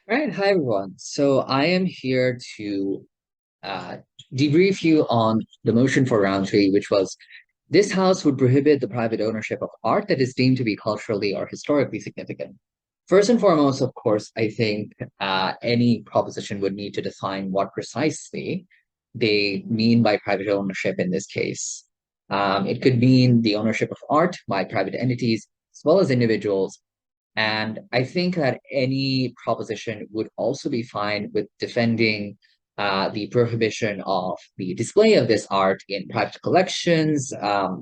All right, hi everyone. So I am here to uh, debrief you on the motion for round three, which was this house would prohibit the private ownership of art that is deemed to be culturally or historically significant. First and foremost, of course, I think any proposition would need to define what precisely they mean by private ownership in this case. It could mean the ownership of art by private entities as well as individuals, and I think that any proposition would also be fine with defending the prohibition of the display of this art in private collections,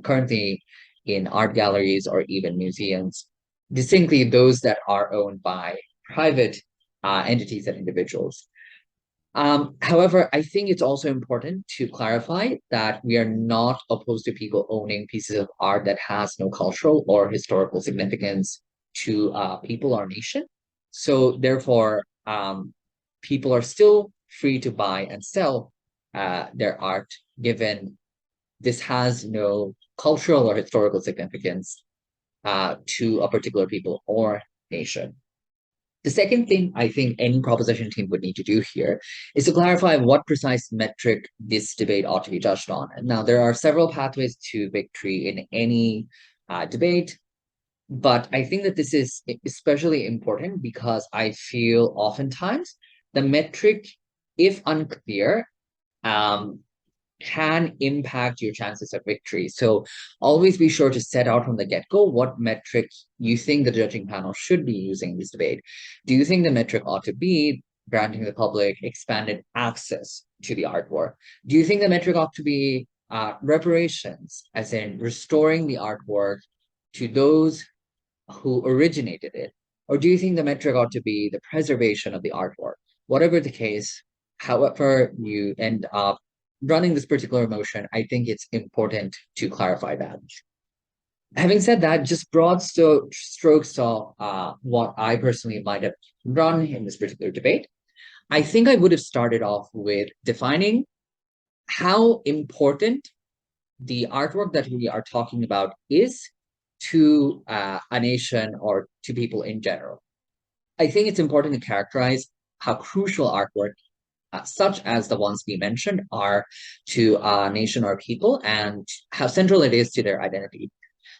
currently in art galleries or even museums, distinctly those that are owned by private entities and individuals. However, I think it's also important to clarify that we are not opposed to people owning pieces of art that has no cultural or historical significance to people or nation. So therefore, people are still free to buy and sell their art, given this has no cultural or historical significance to a particular people or nation. The second thing I think any proposition team would need to do here is to clarify what precise metric this debate ought to be judged on. And now, there are several pathways to victory in any debate, but I think that this is especially important because I feel oftentimes the metric, if unclear, um, can impact your chances of victory. So always be sure to set out from the get-go what metric you think the judging panel should be using in this debate. Do you think the metric ought to be granting the public expanded access to the artwork? Do you think the metric ought to be reparations, as in restoring the artwork to those who originated it? Or do you think the metric ought to be the preservation of the artwork? Whatever the case, however you end up running this particular motion, I think it's important to clarify that. Having said that, just broad strokes of what I personally might have run in this particular debate, I think I would have started off with defining how important the artwork that we are talking about is to a nation or to people in general. I think it's important to characterize how crucial artwork, such as the ones we mentioned, are to a nation or people and how central it is to their identity.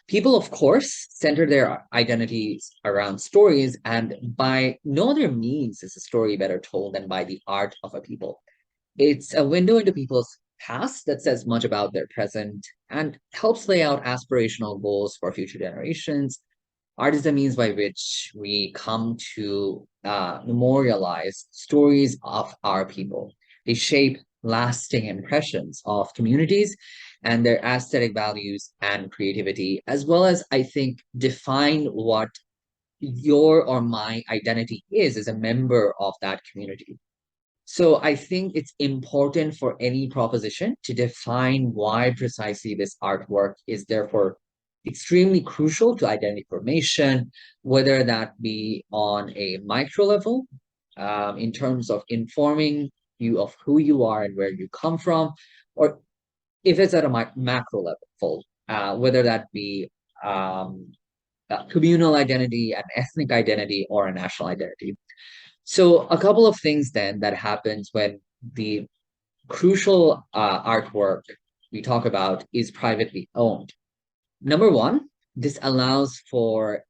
People, of course, center their identities around stories, and by no other means is a story better told than by the art of a people. It's a window into people's past that says much about their present and helps lay out aspirational goals for future generations. Art is the means by which we come to memorialize stories of our people. They shape lasting impressions of communities and their aesthetic values and creativity, as well as, I think, define what your or my identity is as a member of that community. So I think it's important for any proposition to define why precisely this artwork is therefore extremely crucial to identity formation, whether that be on a micro level, in terms of informing you of who you are and where you come from, or if it's at a macro level, whether that be communal identity, an ethnic identity, or a national identity. So a couple of things then that happens when the crucial artwork we talk about is privately owned. Number one, this allows for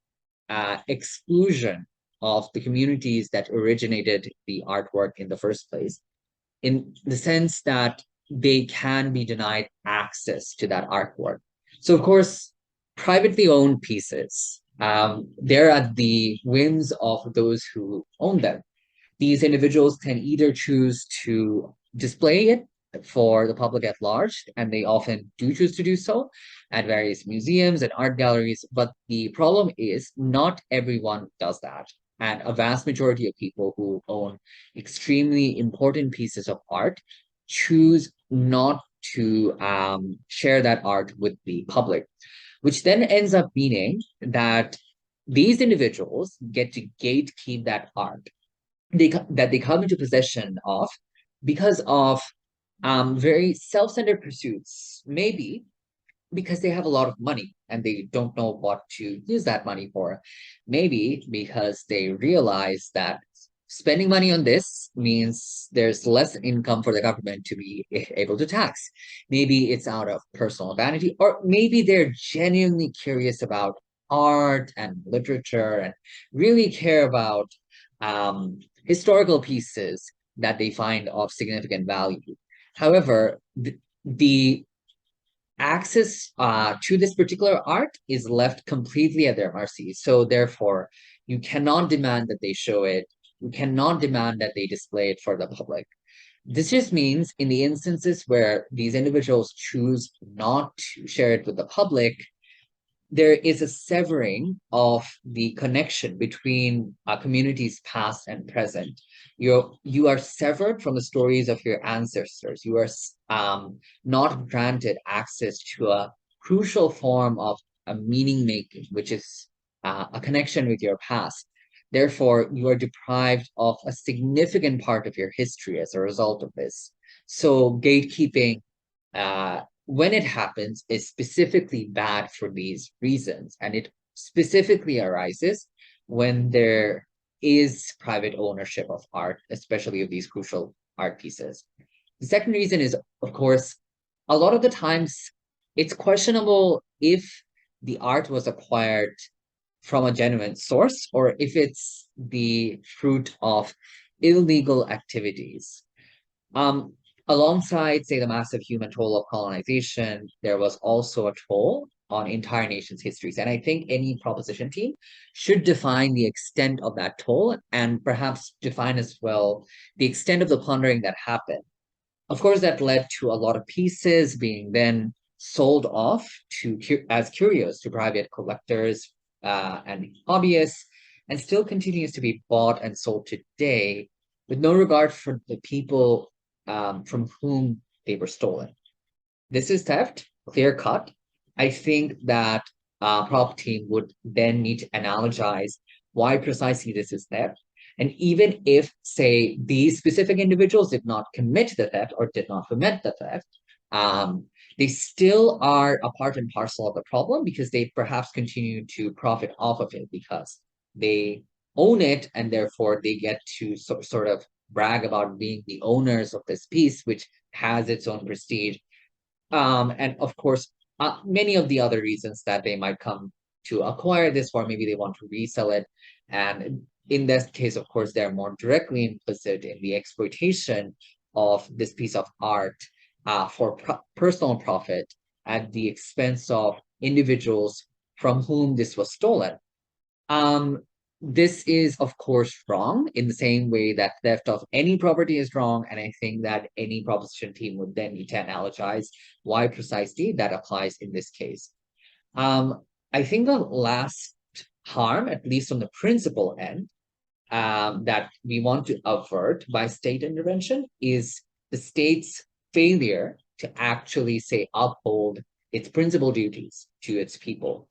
exclusion of the communities that originated the artwork in the first place, in the sense that they can be denied access to that artwork. So, of course, privately owned pieces, they're at the whims of those who own them. These individuals can either choose to display it for the public at large, and they often do choose to do so at various museums and art galleries. But the problem is, not everyone does that. And a vast majority of people who own extremely important pieces of art choose not to share that art with the public, which then ends up meaning that these individuals get to gatekeep that art that they come into possession of because of very self-centered pursuits, maybe because they have a lot of money and they don't know what to use that money for, maybe because they realize that Spending money on this means there's less income for the government to be able to tax. Maybe it's out of personal vanity, or maybe they're genuinely curious about art and literature and really care about historical pieces that they find of significant value. However, the access to this particular art is left completely at their mercy. So therefore, you cannot demand that they show it. You cannot demand that they display it for the public. This just means in the instances where these individuals choose not to share it with the public, there is a severing of the connection between a community's past and present. You are severed from the stories of your ancestors. You are not granted access to a crucial form of a meaning making, which is a connection with your past. Therefore, you are deprived of a significant part of your history as a result of this. So gatekeeping, when it happens, is specifically bad for these reasons. And it specifically arises when there is private ownership of art, especially of these crucial art pieces. The second reason is, of course, a lot of the times it's questionable if the art was acquired from a genuine source or if it's the fruit of illegal activities. Um, Alongside, say, the massive human toll of colonization, there was also a toll on entire nations' histories. And I think any proposition team should define the extent of that toll and perhaps define as well the extent of the plundering that happened. Of course, that led to a lot of pieces being then sold off to as curios to private collectors and hobbyists, and still continues to be bought and sold today with no regard for the people from whom they were stolen. This is theft, clear cut. I think that prop team would then need to analogize why precisely this is theft. And even if, say, these specific individuals did not commit the theft or did not commit the theft, they still are a part and parcel of the problem because they perhaps continue to profit off of it because they own it and therefore they get to sort of brag about being the owners of this piece, which has its own prestige. And of course, many of the other reasons that they might come to acquire this for, maybe they want to resell it. And in this case, of course, they're more directly implicit in the exploitation of this piece of art for personal profit at the expense of individuals from whom this was stolen. Um, this is, of course, wrong in the same way that theft of any property is wrong. And I think that any proposition team would then need to analogize why precisely that applies in this case. I think the last harm, at least on the principal end, that we want to avert by state intervention is the state's failure to actually, say, uphold its principal duties to its people.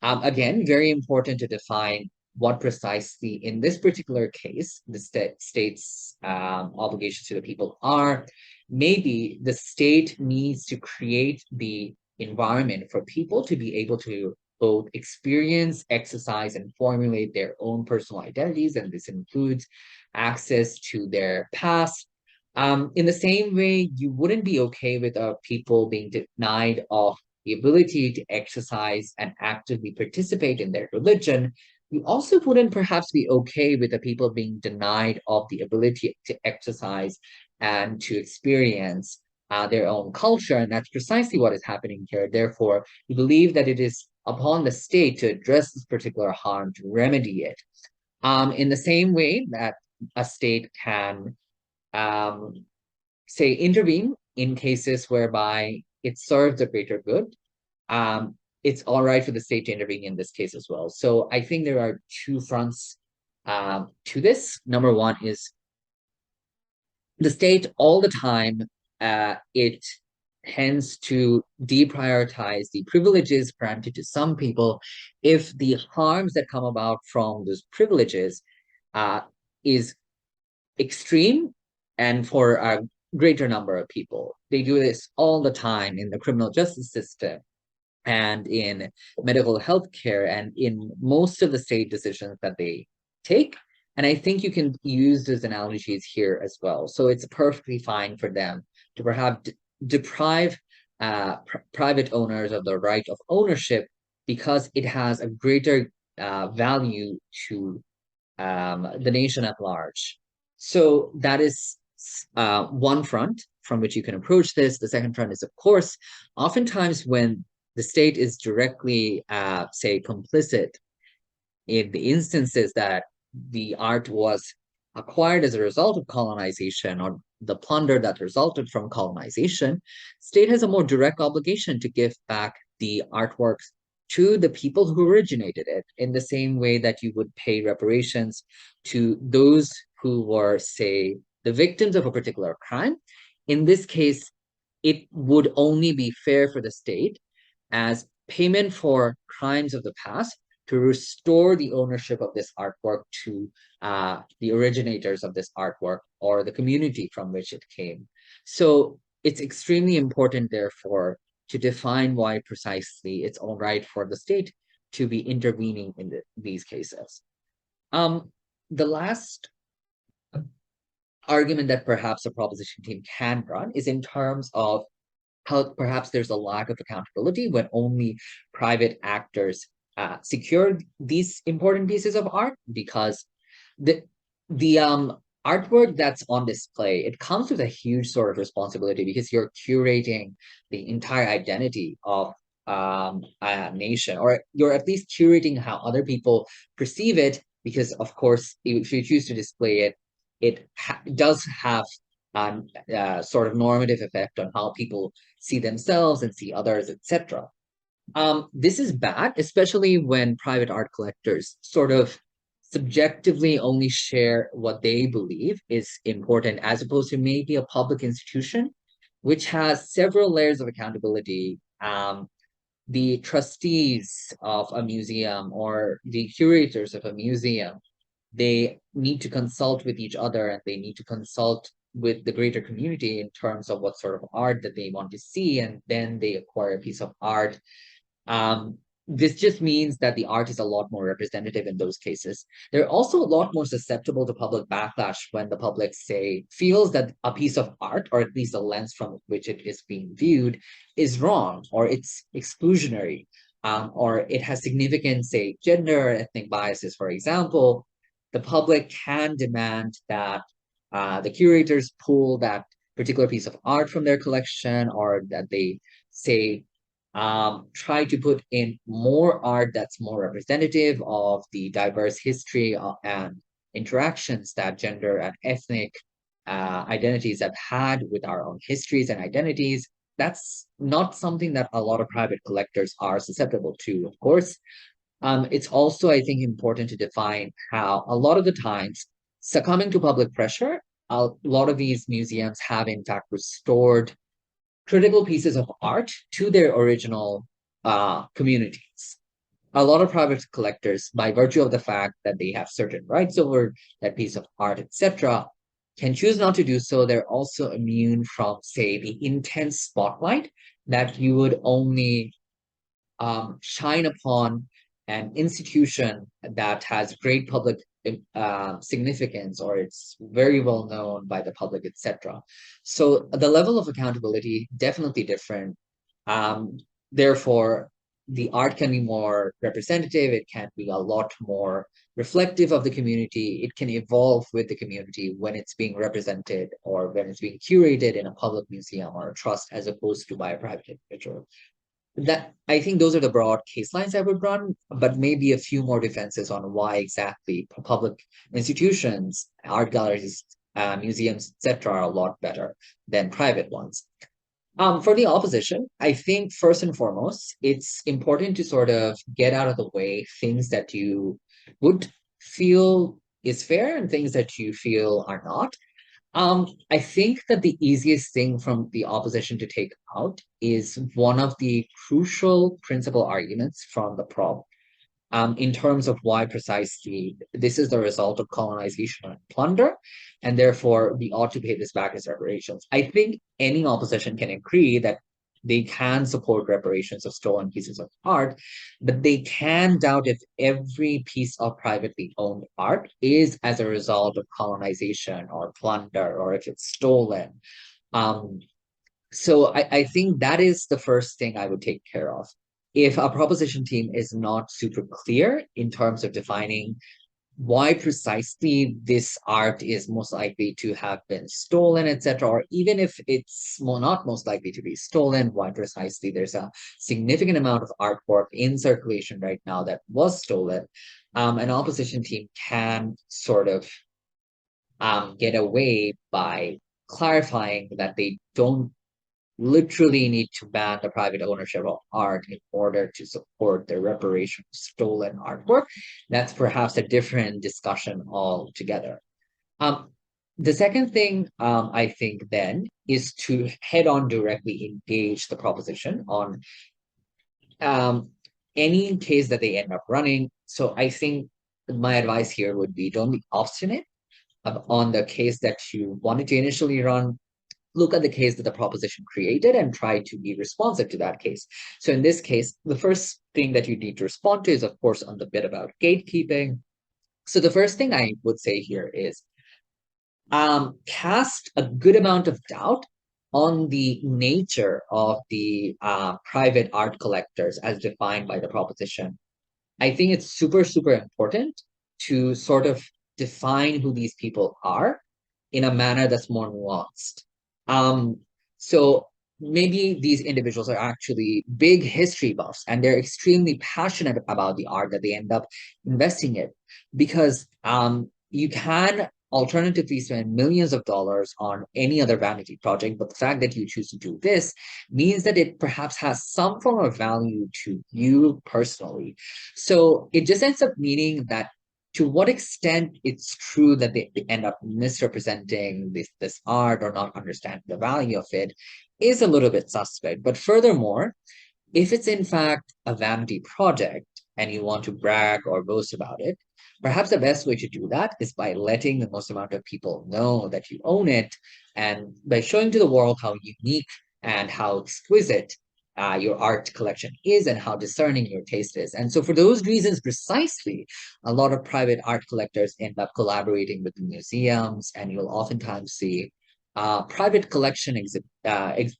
Again, very important to define what precisely in this particular case the state's obligations to the people are. Maybe the state needs to create the environment for people to be able to both experience, exercise, and formulate their own personal identities, and this includes access to their past. In the same way, you wouldn't be okay with people being denied of the ability to exercise and actively participate in their religion. You also wouldn't perhaps be okay with the people being denied of the ability to exercise and to experience their own culture. And that's precisely what is happening here. Therefore, we believe that it is upon the state to address this particular harm, to remedy it. In the same way that a state can, say, intervene in cases whereby it serves a greater good, it's all right for the state to intervene in this case as well. So I think there are two fronts to this. Number one is the state all the time, it tends to deprioritize the privileges granted to some people if the harms that come about from those privileges is extreme and for a greater number of people. They do this all the time in the criminal justice system and in medical health care and in most of the state decisions that they take. And I think you can use those analogies here as well. So it's perfectly fine for them to perhaps deprive private owners of the right of ownership because it has a greater value to the nation at large. So that is one front from which you can approach this. The second front is, of course, oftentimes when the state is directly, say, complicit in the instances that the art was acquired as a result of colonization or the plunder that resulted from colonization, state has a more direct obligation to give back the artworks to the people who originated it in the same way that you would pay reparations to those who were, say, the victims of a particular crime. In this case, it would only be fair for the state as payment for crimes of the past to restore the ownership of this artwork to the originators of this artwork or the community from which it came. So it's extremely important, therefore, to define why precisely it's all right for the state to be intervening in these cases. The last argument that perhaps a proposition team can run is in terms of how perhaps there's a lack of accountability when only private actors secure these important pieces of art, because the the artwork that's on display, it comes with a huge sort of responsibility because you're curating the entire identity of a nation, or you're at least curating how other people perceive it, because of course if you choose to display it, it does have sort of normative effect on how people see themselves and see others, etc. This is bad, especially when private art collectors sort of subjectively only share what they believe is important, as opposed to maybe a public institution, which has several layers of accountability. The trustees of a museum or the curators of a museum, they need to consult with each other and they need to consult with the greater community in terms of what sort of art that they want to see, and then they acquire a piece of art. um, this just means that the art is a lot more representative in those cases. They're also a lot more susceptible to public backlash when the public, say, feels that a piece of art, or at least the lens from which it is being viewed, is wrong, or it's exclusionary, or it has significant, say, gender or ethnic biases, for example. The public can demand that the curators pull that particular piece of art from their collection, or that they, say, try to put in more art that's more representative of the diverse history and interactions that gender and ethnic identities have had with our own histories and identities. That's not something that a lot of private collectors are susceptible to, of course. It's also, I think, important to define how a lot of the times, succumbing to public pressure, a lot of these museums have in fact restored critical pieces of art to their original communities. A lot of private collectors, by virtue of the fact that they have certain rights over that piece of art, etc., can choose not to do so. They're also immune from, say, the intense spotlight that you would only shine upon an institution that has great public significance, or it's very well known by the public, etc. So the level of accountability definitely different. Therefore, the art can be more representative. It can be a lot more reflective of the community. It can evolve with the community when it's being represented or when it's being curated in a public museum or a trust, as opposed to by a private individual. That, I think those are the broad case lines I would run, but maybe a few more defenses on why exactly public institutions, art galleries, museums, etc., are a lot better than private ones. For the opposition, I think first and foremost, it's important to sort of get out of the way things that you would feel is fair and things that you feel are not. I think that the easiest thing from the opposition to take out is one of the crucial principal arguments from the prop, in terms of why precisely this is the result of colonization and plunder, and therefore we ought to pay this back as reparations. I think any opposition can agree that they can support reparations of stolen pieces of art, but they can doubt if every piece of privately owned art is as a result of colonization or plunder, or if it's stolen. Um, so I think that is the first thing I would take care of. If a proposition team is not super clear in terms of defining why precisely this art is most likely to have been stolen, etc., or even if it's not most likely to be stolen, why precisely there's a significant amount of artwork in circulation right now that was stolen, an opposition team can sort of get away by clarifying that they don't literally need to ban the private ownership of art in order to support the reparation of stolen artwork. That's perhaps a different discussion altogether. Um, the second thing I think then is to head on directly engage the proposition on um, any case that they end up running. So I think my advice here would be don't be obstinate on the case that you wanted to initially run. Look at the case that the proposition created and try to be responsive to that case. So in this case, the first thing that you need to respond to is, of course, on the bit about gatekeeping. So the first thing I would say here is cast a good amount of doubt on the nature of the private art collectors as defined by the proposition. I think it's super, super important to sort of define who these people are in a manner that's more nuanced. Um, so maybe these individuals are actually big history buffs and they're extremely passionate about the art that they end up investing in, because you can alternatively spend millions of dollars on any other vanity project, but the fact that you choose to do this means that it perhaps has some form of value to you personally. So it just ends up meaning that to what extent it's true that they end up misrepresenting this art or not understanding the value of it is a little bit suspect. But furthermore, if it's in fact a vanity project and you want to brag or boast about it, perhaps the best way to do that is by letting the most amount of people know that you own it, and by showing to the world how unique and how exquisite your art collection is and how discerning your taste is. And so for those reasons precisely, a lot of private art collectors end up collaborating with the museums, and you'll oftentimes see private collection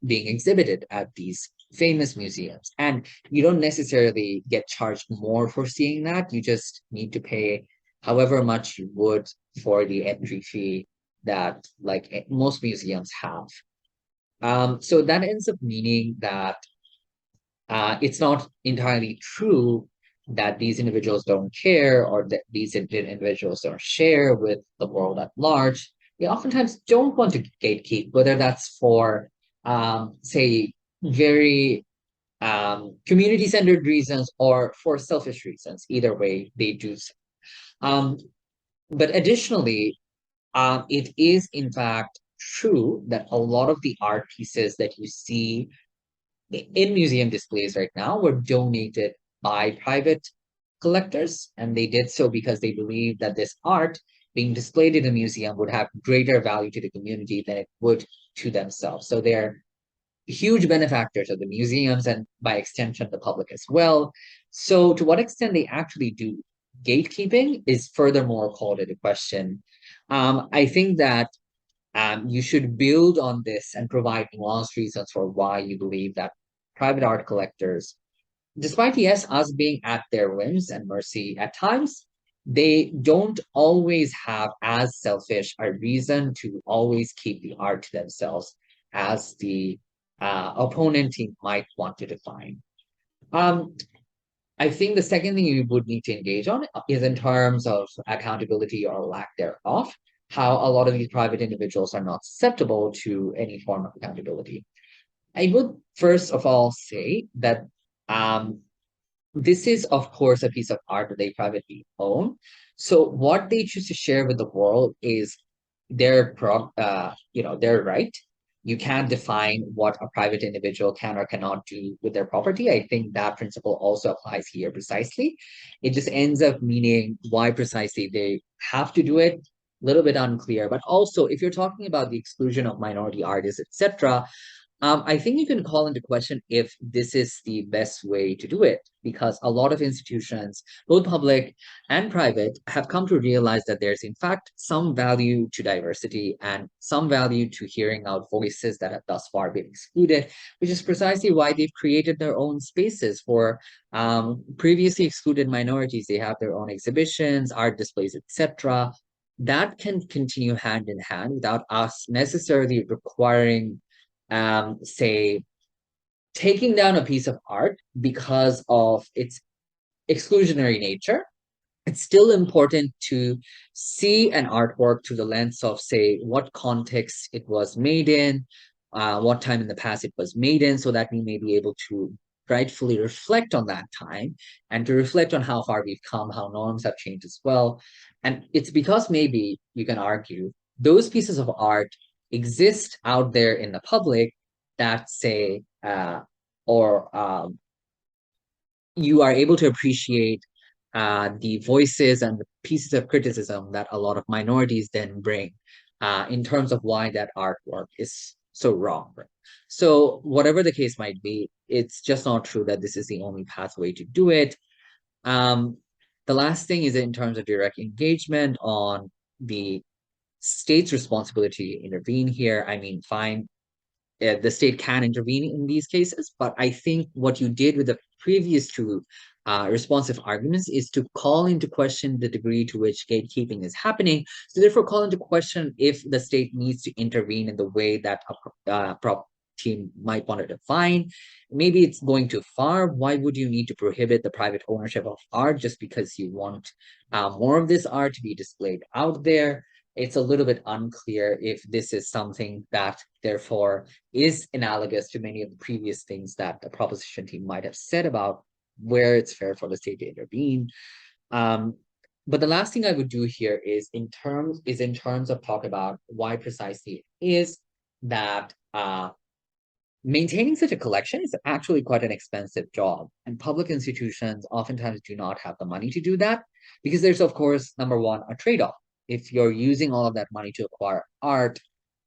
being exhibited at these famous museums. And you don't necessarily get charged more for seeing that. You just need to pay however much you would for the entry fee that most museums have. So that ends up meaning that it's not entirely true that these individuals don't care or that these individuals don't share with the world at large. They oftentimes don't want to gatekeep, whether that's for, say, very community-centered reasons or for selfish reasons. Either way, they do so. Um, but additionally, it is in fact true that a lot of the art pieces that you see in museum displays right now were donated by private collectors, and they did so because they believed that this art being displayed in a museum would have greater value to the community than it would to themselves. So they're huge benefactors of the museums and by extension the public as well. So to what extent they actually do gatekeeping is furthermore called into question. I think that you should build on this and provide nuanced reasons for why you believe that private art collectors, despite, yes, us being at their whims and mercy at times, they don't always have as selfish a reason to always keep the art to themselves as the opponent team might want to define. Um, I think the second thing you would need to engage on is in terms of accountability or lack thereof, how a lot of these private individuals are not susceptible to any form of accountability. I would first of all say that um, this is, of course, a piece of art that they privately own. So what they choose to share with the world is their right. You can't define what a private individual can or cannot do with their property. I think that principle also applies here precisely. It just ends up meaning why precisely they have to do it, a little bit unclear. But also, if you're talking about the exclusion of minority artists, etc., I think you can call into question if this is the best way to do it, because a lot of institutions, both public and private, have come to realize that there's, in fact, some value to diversity and some value to hearing out voices that have thus far been excluded, which is precisely why they've created their own spaces for previously excluded minorities. They have their own exhibitions, art displays, etc. That can continue hand in hand without us necessarily requiring say, taking down a piece of art because of its exclusionary nature. It's still important to see an artwork through the lens of, say, what context it was made in, what time in the past it was made in, so that we may be able to rightfully reflect on that time and to reflect on how far we've come, how norms have changed as well. And it's because maybe you can argue those pieces of art exist out there in the public that say, or you are able to appreciate the voices and the pieces of criticism that a lot of minorities then bring in terms of why that artwork is so wrong. So whatever the case might be, it's just not true that this is the only pathway to do it. Um, the last thing is in terms of direct engagement on the state's responsibility to intervene here. I mean, fine, the state can intervene in these cases. But I think what you did with the previous two responsive arguments is to call into question the degree to which gatekeeping is happening. So therefore, call into question if the state needs to intervene in the way that a prop team might want to define. Maybe it's going too far. Why would you need to prohibit the private ownership of art just because you want more of this art to be displayed out there? It's a little bit unclear if this is something that, therefore, is analogous to many of the previous things that the proposition team might have said about where it's fair for the state to intervene. But the last thing I would do here is in terms of talk about why precisely it is that maintaining such a collection is actually quite an expensive job, and public institutions oftentimes do not have the money to do that because there's, of course, number one, a trade-off. If you're using all of that money to acquire art,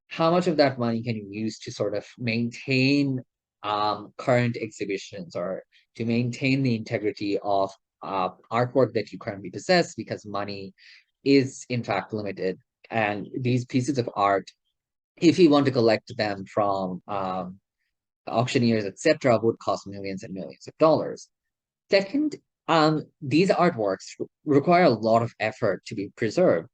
how much of that money can you use to sort of maintain current exhibitions or to maintain the integrity of artwork that you currently possess, because money is in fact limited. And these pieces of art, if you want to collect them from auctioneers, etc., would cost millions and millions of dollars. Second, these artworks require a lot of effort to be preserved.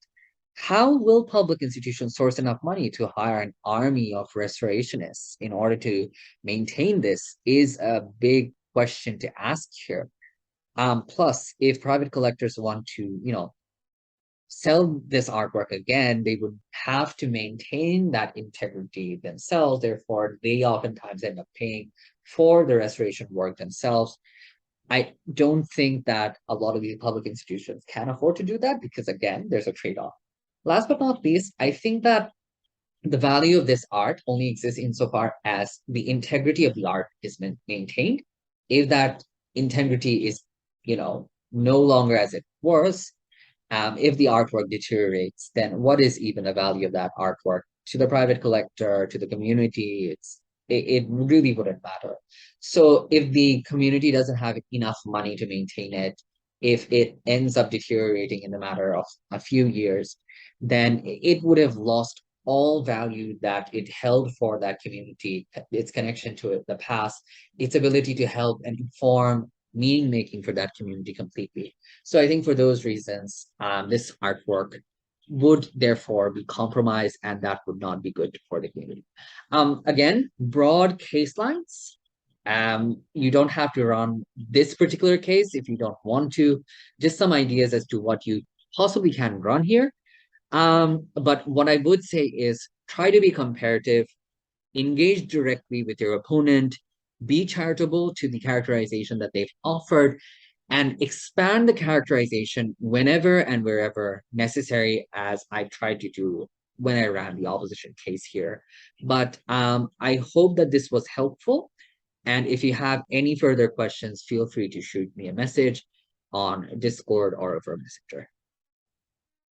How will public institutions source enough money to hire an army of restorationists in order to maintain this is a big question to ask here. Plus, if private collectors want to, sell this artwork again, they would have to maintain that integrity themselves. Therefore, they oftentimes end up paying for the restoration work themselves. I don't think that a lot of these public institutions can afford to do that because, again, there's a trade-off. Last but not least, I think that the value of this art only exists insofar as the integrity of the art is maintained. If that integrity is, no longer as it was, if the artwork deteriorates, then what is even the value of that artwork to the private collector, to the community? It really wouldn't matter. So if the community doesn't have enough money to maintain it, if it ends up deteriorating in a matter of a few years, then it would have lost all value that it held for that community, its connection to it, the past, its ability to help and inform meaning making for that community completely. So I think for those reasons, this artwork would therefore be compromised, and that would not be good for the community. Again, broad case lines. You don't have to run this particular case if you don't want to. Just some ideas as to what you possibly can run here. But what I would say is try to be comparative, engage directly with your opponent, be charitable to the characterization that they've offered, and expand the characterization whenever and wherever necessary, as I tried to do when I ran the opposition case here. But I hope that this was helpful. And if you have any further questions, feel free to shoot me a message on Discord or over Messenger.